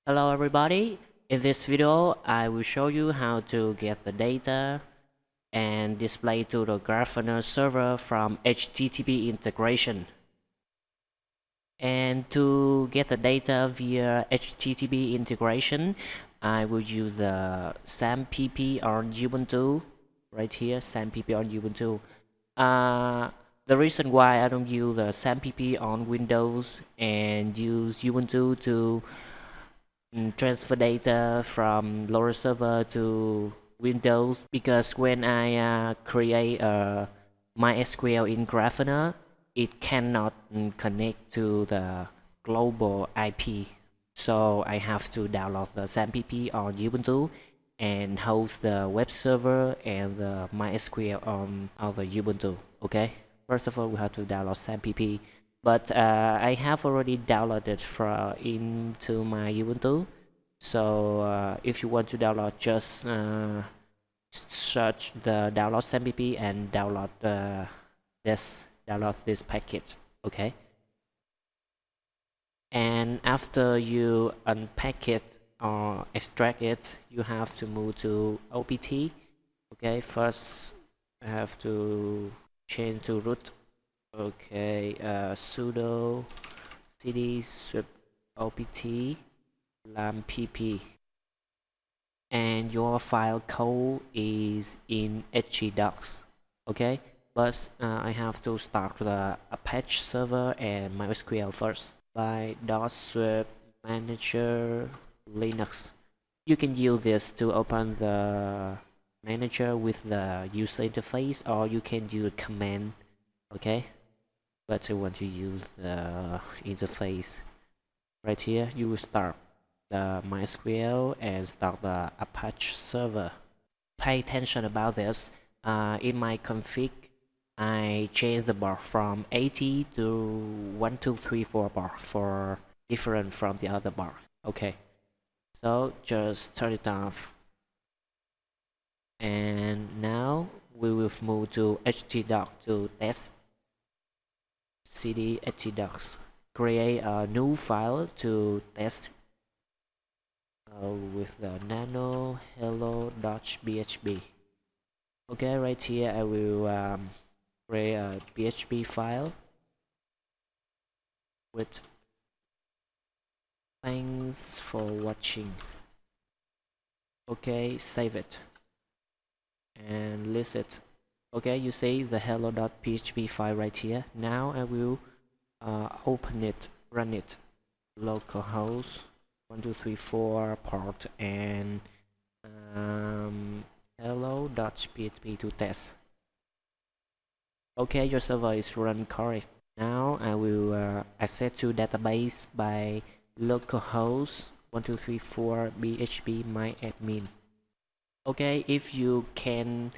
Hello everybody, in this video I will show you how to get the data and display to the Grafana server from HTTP integration. And to get the data via HTTP integration, I will use the XAMPP on Ubuntu, right here, XAMPP on Ubuntu. The reason why I don't use the XAMPP on Windows and use Ubuntu to transfer data from Loraserver to Windows, because when I create a MySQL in Grafana, it cannot connect to the global IP. So I have to download the XAMPP on Ubuntu and host the web server and the MySQL on other Ubuntu. Okay, first of all we have to download XAMPP, but I have already downloaded into my Ubuntu. So if you want to download, just search the download XAMPP and download this package. Okay, and after you unpack it or extract it, you have to move to OPT. Okay, first I have to change to root. Okay, sudo cd swift opt XAMPP, and your file code is in htdocs. Okay, but I have to start the Apache Server and MySQL first by .swift manager Linux. You can use this to open the manager with the user interface, or you can use command. Okay, but I want to use the interface. Right here you will start the MySQL and start the Apache Server. Pay attention about this. In my config, I changed the bar from 80 to 1, 2, 3, 4 bar for different from the other bar. Okay, so just turn it off. And now we will move to htdocs to test. Cd htdocs. Create a new file to test with the nano hello.php. Okay, right here I will create a PHP file with thanks for watching. Okay, save it and list it. Okay, you see the hello.php file right here. Now I will open it, run it, localhost 1234 port and hello.php to test. Okay, your server is run correct. Now I will access to database by localhost 1234 phpmyadmin. Okay, if you can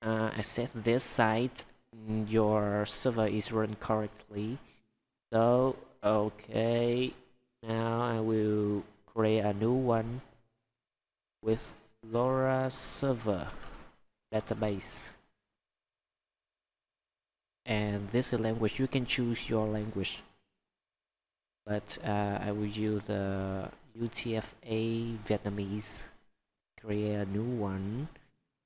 access this site, your server is run correctly. So okay, now I will create a new one with Loraserver database, and this is language. You can choose your language, but I will use the UTF-8 Vietnamese. Create a new one,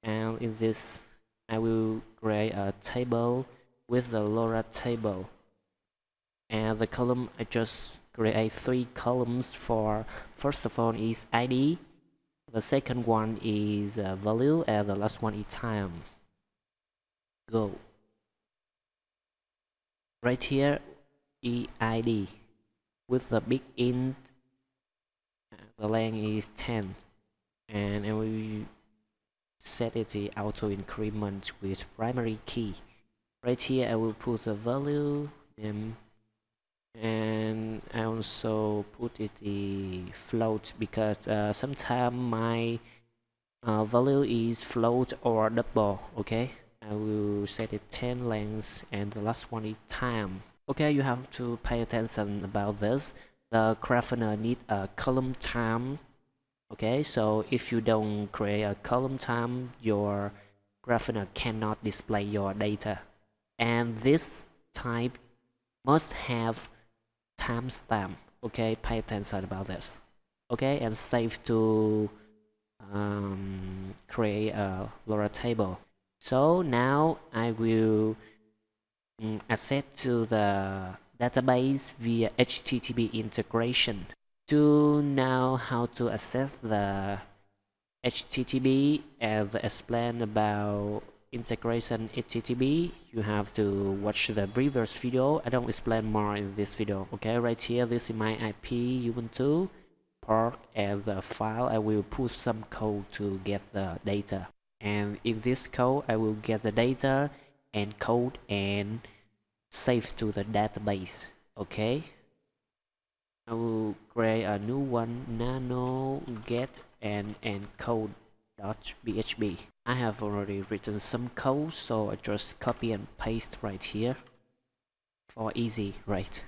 and in this I will create a table with the Lora table, and the column I just create 3 columns for. First of all is ID, the second one is value, and the last one is time. Go. Right here EID with the big int, the length is 10, and I will set it to auto increment with primary key. Right here I will put the value name, and I also put it the float, because sometimes my value is float or double. Okay, I will set it 10 length, and the last one is time. Okay, you have to pay attention about this. The Grafana need a column time. Okay, so if you don't create a column time, your Grafana cannot display your data, and this type must have timestamp. Okay, pay attention about this. okay, and save to create a Lora table. So now I will access to the database via HTTP integration. To know how to access the HTTP and explain about integration HTTP, you have to watch the previous video. I don't explain more in this video. Okay, right here, this is my IP Ubuntu port and the file. I will put some code to get the data, and in this code I will get the data and code and save to the database. Okay, I will create a new one, nano get and encode.php. I have already written some code, so I just copy and paste right here for easy, right?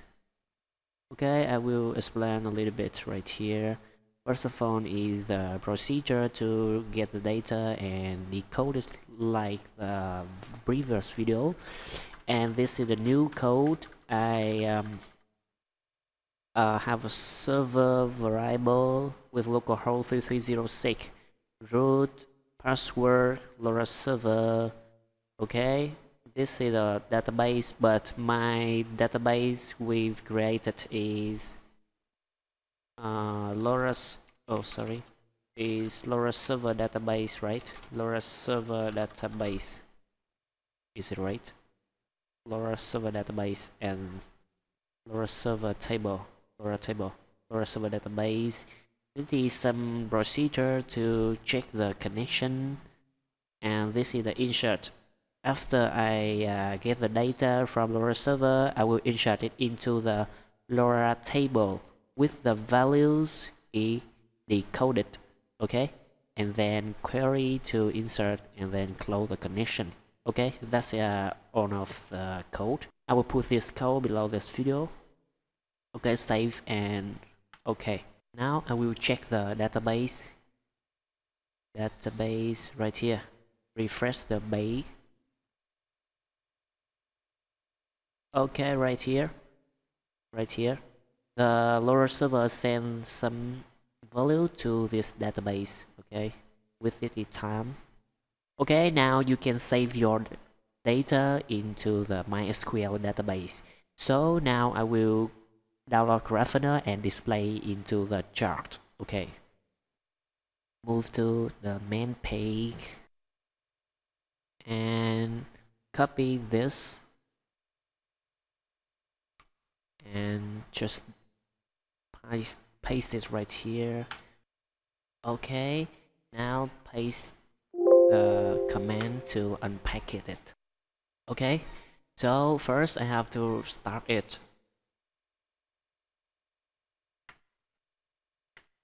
Okay, I will explain a little bit right here. First of all is the procedure to get the data and decode it like the previous video. And this is the new code. I have a server variable with localhost 3306, root, password, Loraserver. Okay, this is a database, but my database we've created is is Loraserver database, right? Loraserver database, is it right? Loraserver database and Loraserver table, Loraserver database. This is some procedure to check the connection, and this is the insert. After I get the data from Loraserver, I will insert it into the Lora table with the values decoded, okay? And then query to insert and then close the connection. Okay, that's all of the code. I will put this code below this video. Okay, save and okay. Now I will check the database. Database right here. Refresh the page. Okay, right here. The Loraserver sends some value to this database. Okay, with it time. Okay, now you can save your data into the MySQL database. So now I will download Grafana and display into the chart. Okay, move to the main page and copy this and just paste it right here. Okay, now paste the command to unpack it. Okay, so first I have to start it.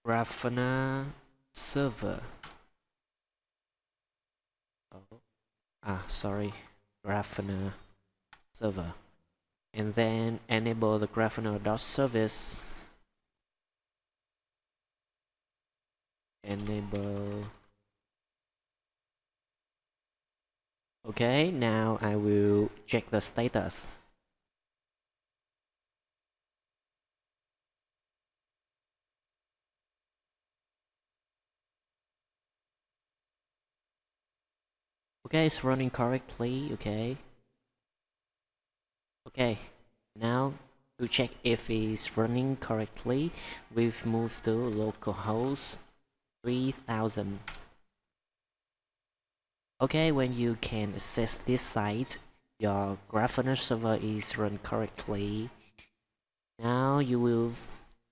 Grafana Server. Grafana Server. And then enable the Grafana.service. Enable. Okay, now I will check the status. Okay, it's running correctly. Okay, now to check if it's running correctly, we've moved to localhost 3000. Okay, when you can access this site, your Grafana server is run correctly. Now you will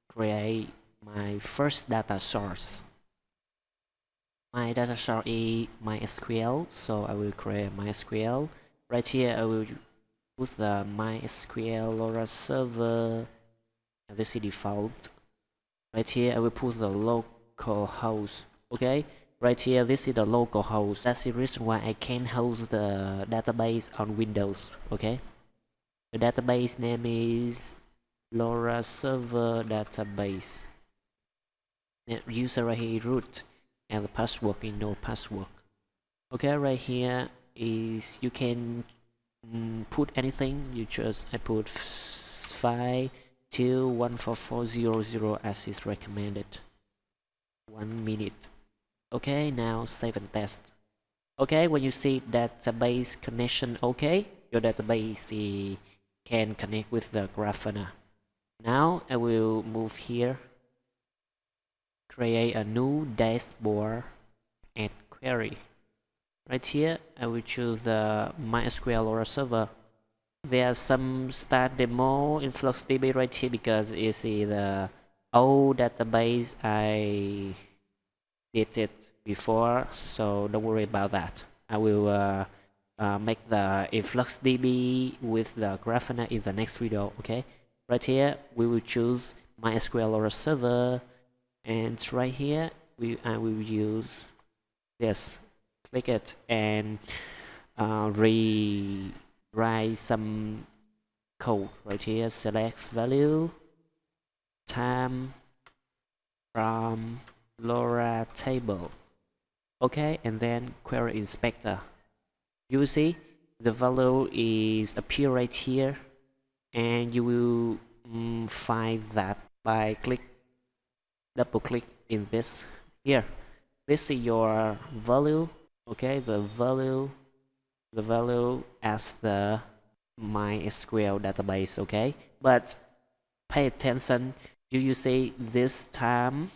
create my first data source. My data source is MySQL, so I will create MySQL. Right here I will put the MySQL Loraserver, and this is default. Right here I will put the localhost. Okay, right here this is the localhost. That's the reason why I can't host the database on Windows. Okay, the database name is Loraserver database. User right here root, and the password is no password. Okay, right here is you can put anything. I put 5214400 as is recommended. 1 minute. Okay, now save and test. Okay, when you see database connection okay, your database can connect with the Grafana. Now I will move here, create a new dashboard, add query. Right here, I will choose the MySQL Loraserver. There are some start demo InfluxDB right here because it's the old database I did it before, so don't worry about that. I will make the InfluxDB with the Grafana in the next video. Okay, right here we will choose MySQL Loraserver, and right here I will use this. Click it and rewrite some code right here. Select value time from Lora table. Okay, and then query inspector. You see the value is appear right here, and you will find that by double click in this here. This is your value. Okay, the value as the MySQL database. Okay, but pay attention. Do you see this time?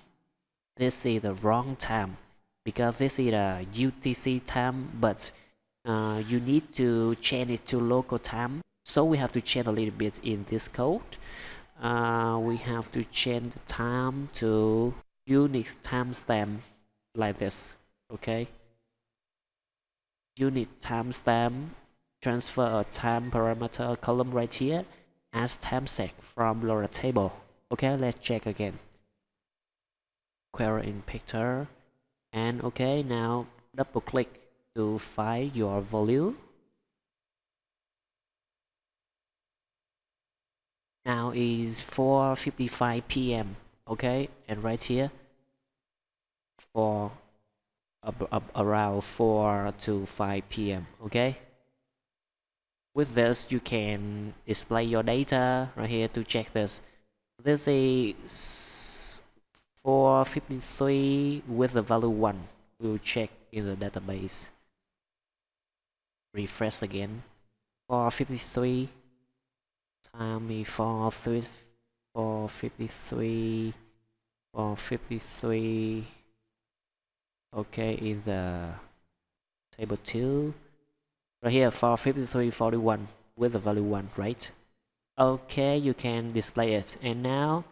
This is the wrong time because this is a UTC time, but you need to change it to local time. So we have to change a little bit in this code. We have to change the time to Unix timestamp like this. Okay, Unix timestamp, transfer a time parameter column right here as timesec from Lora table. Okay, let's check again. Query inspector, and okay, now double click to find your value. Now is 4:55 p.m. Okay, and right here for around 4 to 5 p.m. Okay, with this you can display your data right here to check this. This is 4:53 with the value 1. We'll check in the database. Refresh again. 4:53 time is 4:53 okay, in the table 2 right here, 4:53:41 with the value 1, right? Okay, you can display it, and now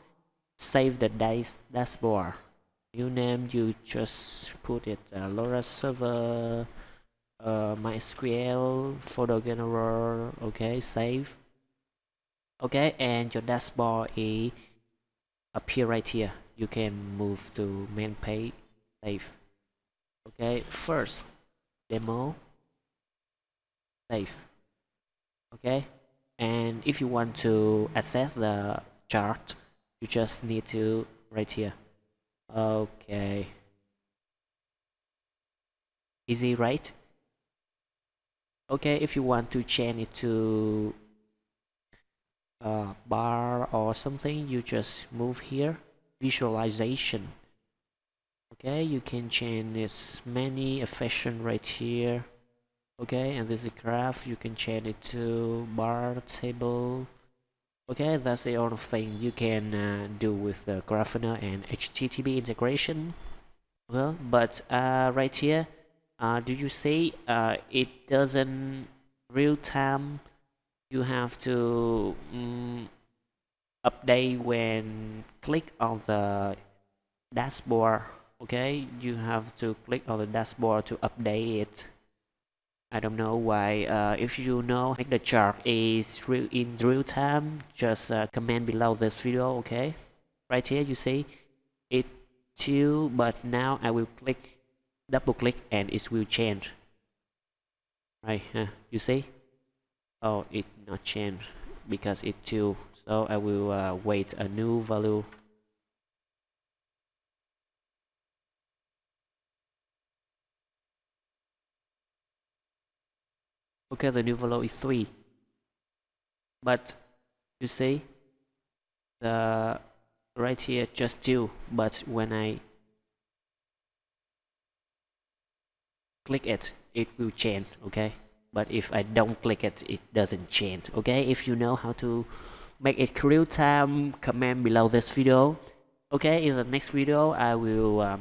save the dashboard. New name, you just put it Loraserver, MySQL, photo general. Okay, save. Okay, and your dashboard is appear right here. You can move to main page, save. Okay, first demo, save. Okay, and if you want to access the chart, you just need to right here. Okay, easy, right? Okay, if you want to change it to bar or something, you just move here, visualization. Okay, you can change its many efficient right here. Okay, and this is graph, you can change it to bar table. Okay, that's the only thing you can do with the Grafana and HTTP integration. Well, but right here, do you see it doesn't real time? You have to update when click on the dashboard. Okay, you have to click on the dashboard to update it. I don't know why. If you know the chart is in real time, just comment below this video. Okay, right here you see it too, but now I will double click and it will change. Right, you see? Oh, it not change because it too. So I will wait a new value. Okay, the new value is 3. But you see, the right here just 2. But when I click it, it will change. Okay, but if I don't click it, it doesn't change. Okay, if you know how to make it real time, comment below this video. Okay, in the next video I will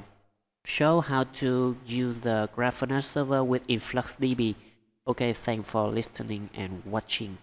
show how to use the Grafana server with InfluxDB. Okay, thanks for listening and watching.